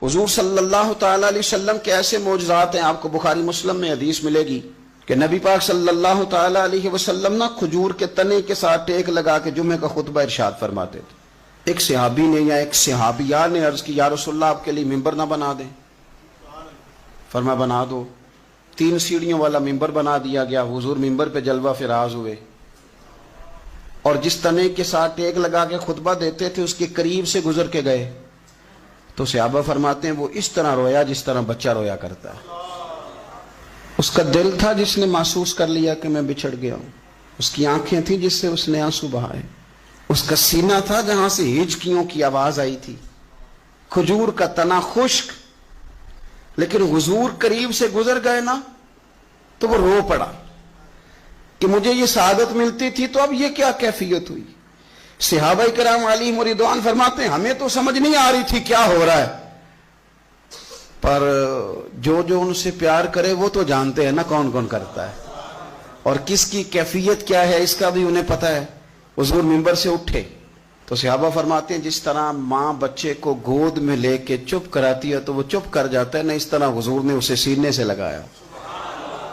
حضور صلی اللہ تعالی علیہ وسلم کے ایسے معجزات ہیں، آپ کو بخاری مسلم میں حدیث ملے گی کہ نبی پاک صلی اللہ تعالی علیہ وسلم نا کھجور کے تنے کے ساتھ ٹیک لگا کے جمعے کا خطبہ ارشاد فرماتے تھے۔ ایک صحابی نے یا ایک صحابیہ نے عرض کی، یا رسول اللہ آپ کے لیے ممبر نہ بنا دیں؟ فرمایا بنا دو۔ 3 سیڑھیوں والا ممبر بنا دیا گیا، حضور ممبر پہ جلوہ فراز ہوئے، اور جس تنے کے ساتھ ٹیک لگا کے خطبہ دیتے تھے اس کے قریب سے گزر کے گئے تو صحابہ فرماتے ہیں وہ اس طرح رویا جس طرح بچہ رویا کرتا ہے۔ اس کا دل تھا جس نے محسوس کر لیا کہ میں بچھڑ گیا ہوں، اس کی آنکھیں تھیں جس سے اس نے آنسو بہائے، اس کا سینہ تھا جہاں سے ہچکیوں کی آواز آئی تھی، کھجور کا تنا خشک، لیکن حضور قریب سے گزر گئے نا تو وہ رو پڑا کہ مجھے یہ سعادت ملتی تھی تو اب یہ کیا کیفیت ہوئی۔ صحابہ کرام علیہم رضوان فرماتے ہیں ہمیں تو سمجھ نہیں آ رہی تھی کیا ہو رہا ہے، پر جو جو ان سے پیار کرے وہ تو جانتے ہیں نا کون کون کرتا ہے، اور کس کی کیفیت کیا ہے اس کا بھی انہیں پتہ ہے۔ حضور منبر سے اٹھے تو صحابہ فرماتے ہیں جس طرح ماں بچے کو گود میں لے کے چپ کراتی ہے تو وہ چپ کر جاتا ہے نا، اس طرح حضور نے اسے سینے سے لگایا،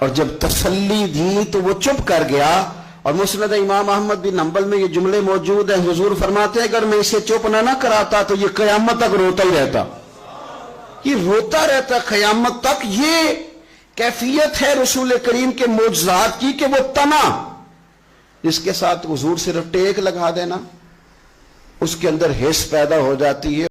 اور جب تسلی دی تو وہ چپ کر گیا۔ اور مسند امام احمد بن حنبل میں یہ جملے موجود ہیں، حضور فرماتے ہیں اگر میں اسے چپ نہ کراتا تو یہ قیامت تک روتا ہی رہتا، یہ روتا رہتا قیامت تک۔ یہ کیفیت ہے رسول کریم کے معجزات کی کہ وہ تنا جس کے ساتھ حضور صرف ٹیک لگا دینا اس کے اندر حس پیدا ہو جاتی ہے۔